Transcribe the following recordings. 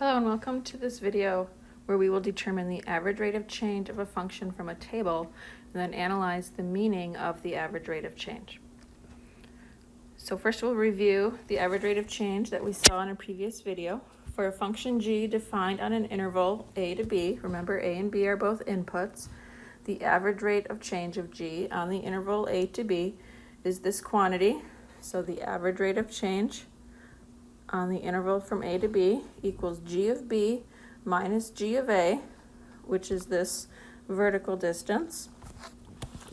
Hello and welcome to this video where we will determine the average rate of change of a function from a table and then analyze the meaning of the average rate of change. So first we'll review the average rate of change that we saw in a previous video. For a function g defined on an interval a to b, remember a and b are both inputs, the average rate of change of g on the interval a to b is this quantity. So the average rate of change on the interval from a to b equals g of b minus g of a, which is this vertical distance,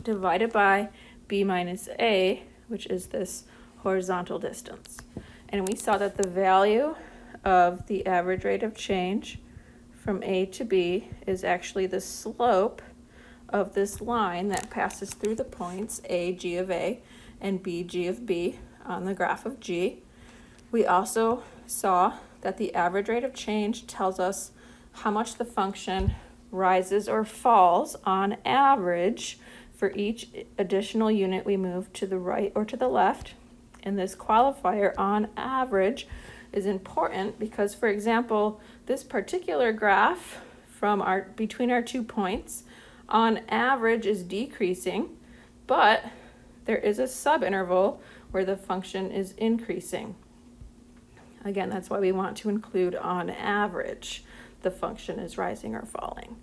divided by b minus a, which is this horizontal distance. And we saw that the value of the average rate of change from a to b is actually the slope of this line that passes through the points a, g of a, and b, g of b on the graph of g. We also saw that the average rate of change tells us how much the function rises or falls on average for each additional unit we move to the right or to the left. And this qualifier on average is important because, for example, this particular graph from between our 2 points on average is decreasing, but there is a subinterval where the function is increasing. Again, that's why we want to include on average the function is rising or falling.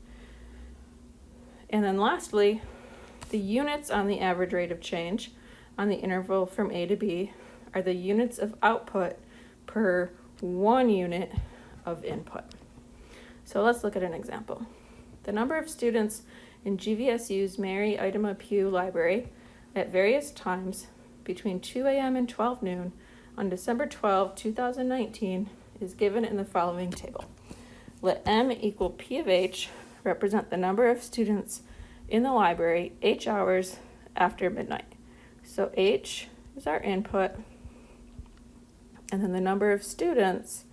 And then lastly, the units on the average rate of change on the interval from a to b are the units of output per 1 unit of input. So let's look at an example. The number of students in GVSU's Mary Idema Pugh Library at various times between 2 a.m. and 12 noon on December 12, 2019 is given in the following table. Let m equal p of h represent the number of students in the library h hours after midnight. So h is our input, and then the number of students,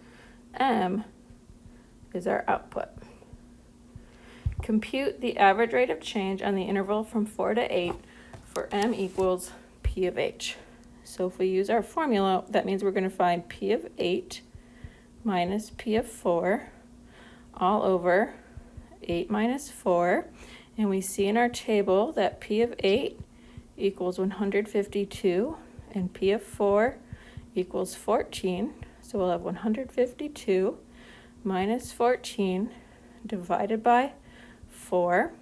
m, is our output. Compute the average rate of change on the interval from 4 to 8 for m equals p of h. So if we use our formula, that means we're going to find p of 8 minus p of 4 all over 8 minus 4. And we see in our table that p of 8 equals 152 and p of 4 equals 14. So we'll have 152 minus 14 divided by 4.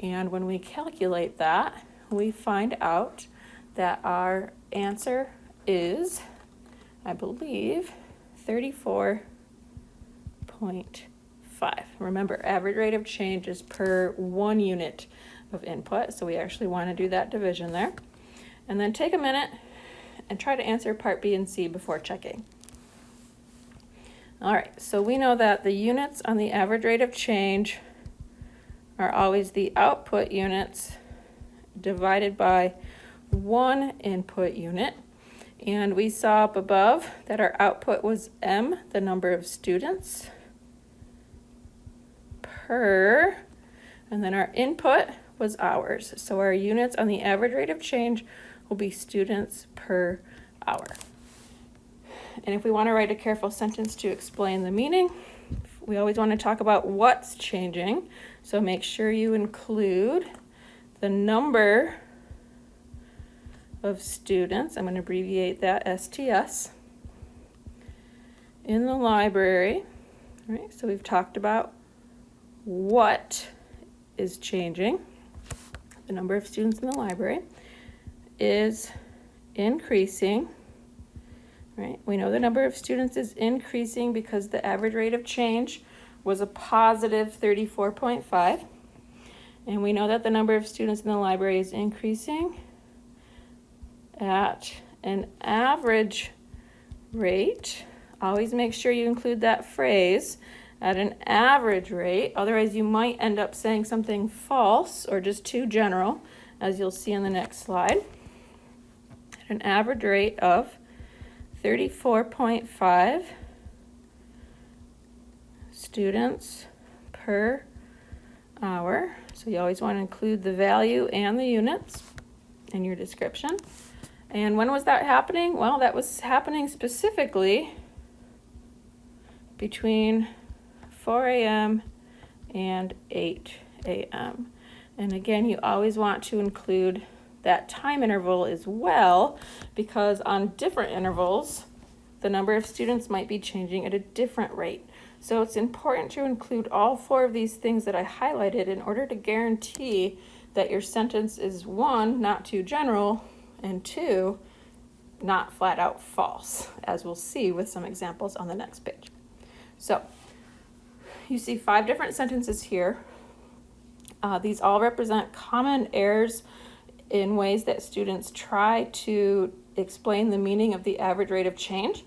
And when we calculate that, we find out that our answer is, I believe, 34.5. Remember, average rate of change is per 1 unit of input, so we actually want to do that division there. And then take a minute and try to answer part B and C before checking. All right, so we know that the units on the average rate of change are always the output units divided by 1 input unit. And we saw up above that our output was m, the number of students, per, and then our input was hours. So our units on the average rate of change will be students per hour. And if we want to write a careful sentence to explain the meaning, we always want to talk about what's changing. So make sure you include the number of students, I'm going to abbreviate that STS, in the library. All right, so we've talked about what is changing. The number of students in the library is increasing. Right? We know the number of students is increasing because the average rate of change was a positive 34.5. And we know that the number of students in the library is increasing at an average rate. Always make sure you include that phrase, at an average rate. Otherwise, you might end up saying something false or just too general, as you'll see in the next slide. At an average rate of 34.5 students per hour. So you always want to include the value and the units in your description. And when was that happening? Well, that was happening specifically between 4 a.m. and 8 a.m. And again, you always want to include that time interval as well, because on different intervals, the number of students might be changing at a different rate. So it's important to include all 4 of these things that I highlighted in order to guarantee that your sentence is 1, not too general, and 2, not flat out false, as we'll see with some examples on the next page. So you see 5 different sentences here. These all represent common errors in ways that students try to explain the meaning of the average rate of change.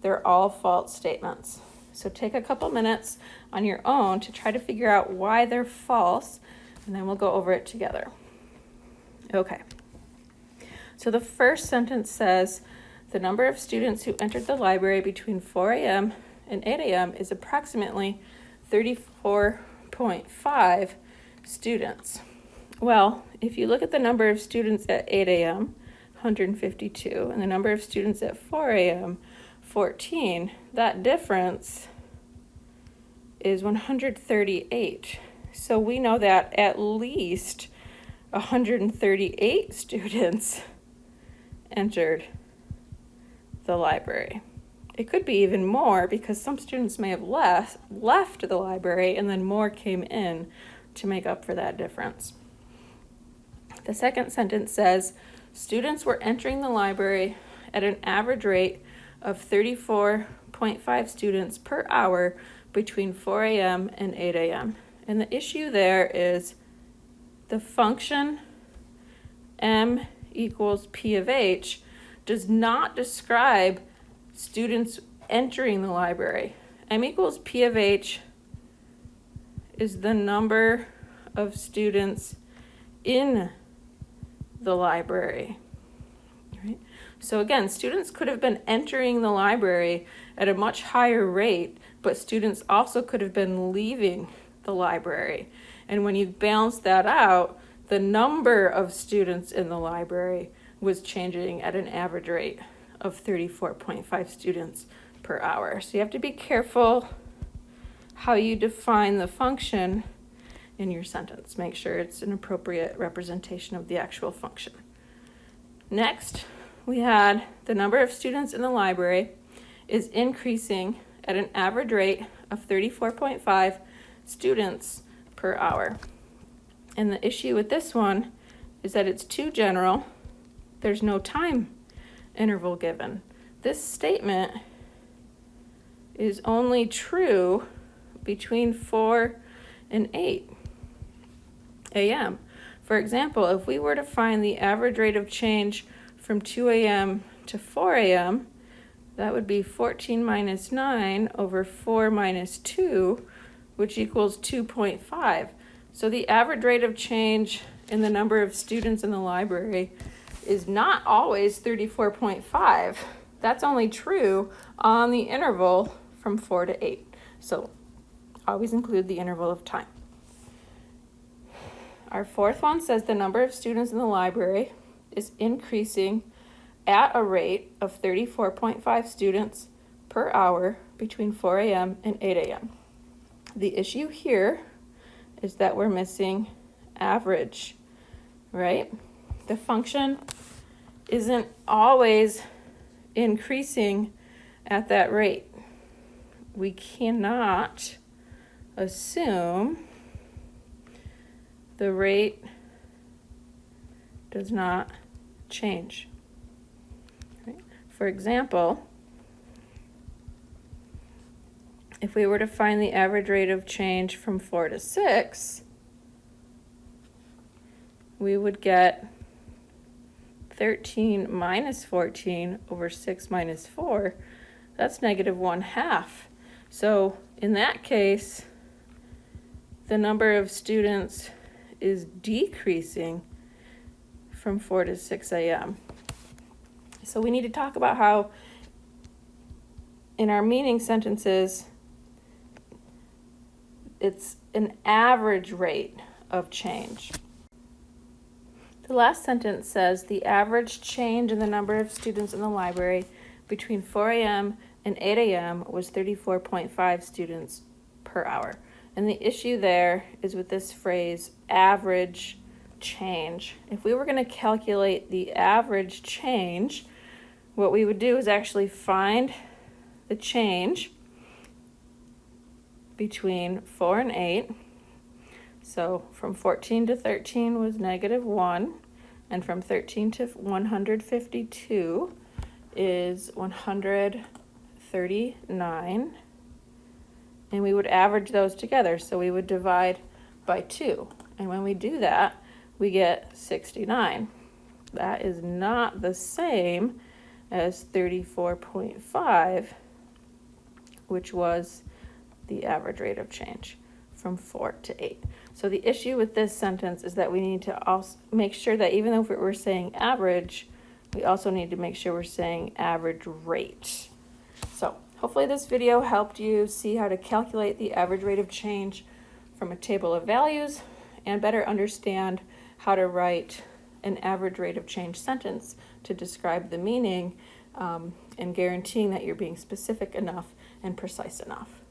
They're all false statements. So take a couple minutes on your own to try to figure out why they're false, and then we'll go over it together. Okay. So the first sentence says, the number of students who entered the library between 4 a.m. and 8 a.m. is approximately 34.5 students. Well, if you look at the number of students at 8 a.m., 152, and the number of students at 4 a.m., 14, that difference is 138. So we know that at least 138 students entered the library. It could be even more because some students may have left the library and then more came in to make up for that difference. The second sentence says, students were entering the library at an average rate of 34.5 students per hour between 4 a.m. and 8 a.m. And the issue there is the function m equals p of h does not describe students entering the library. M equals p of h is the number of students in the library. Right? So again, students could have been entering the library at a much higher rate, but students also could have been leaving the library. And when you balance that out, the number of students in the library was changing at an average rate of 34.5 students per hour. So you have to be careful how you define the function in your sentence. Make sure it's an appropriate representation of the actual function. Next, we had the number of students in the library is increasing at an average rate of 34.5 students per hour. And the issue with this one is that it's too general. There's no time interval given. This statement is only true between 4 and 8 a.m. For example, if we were to find the average rate of change from 2 a.m. to 4 a.m., that would be 14 minus 9 over 4 minus 2, which equals 2.5. So the average rate of change in the number of students in the library is not always 34.5. That's only true on the interval from 4 to 8. So always include the interval of time. Our fourth one says the number of students in the library is increasing at a rate of 34.5 students per hour between 4 a.m. and 8 a.m. The issue here is that we're missing average, right? The function isn't always increasing at that rate. We cannot assume the rate does not change. Right? For example, if we were to find the average rate of change from 4 to 6, we would get 13 minus 14 over 6 minus 4. That's negative 1/2. So in that case, the number of students is decreasing from 4 to 6 a.m. So we need to talk about how in our meaning sentences, it's an average rate of change. The last sentence says the average change in the number of students in the library between 4 a.m. and 8 a.m. was 34.5 students per hour. And the issue there is with this phrase, average change. If we were going to calculate the average change, what we would do is actually find the change between 4 and 8. So from 14 to 13 was -1, and from 13 to 152 is 139. And we would average those together, so we would divide by 2. And when we do that, we get 69. That is not the same as 34.5, which was the average rate of change from 4 to 8. So the issue with this sentence is that we need to also make sure that even though we're saying average, we also need to make sure we're saying average rate. So hopefully this video helped you see how to calculate the average rate of change from a table of values and better understand how to write an average rate of change sentence to describe the meaning and guaranteeing that you're being specific enough and precise enough.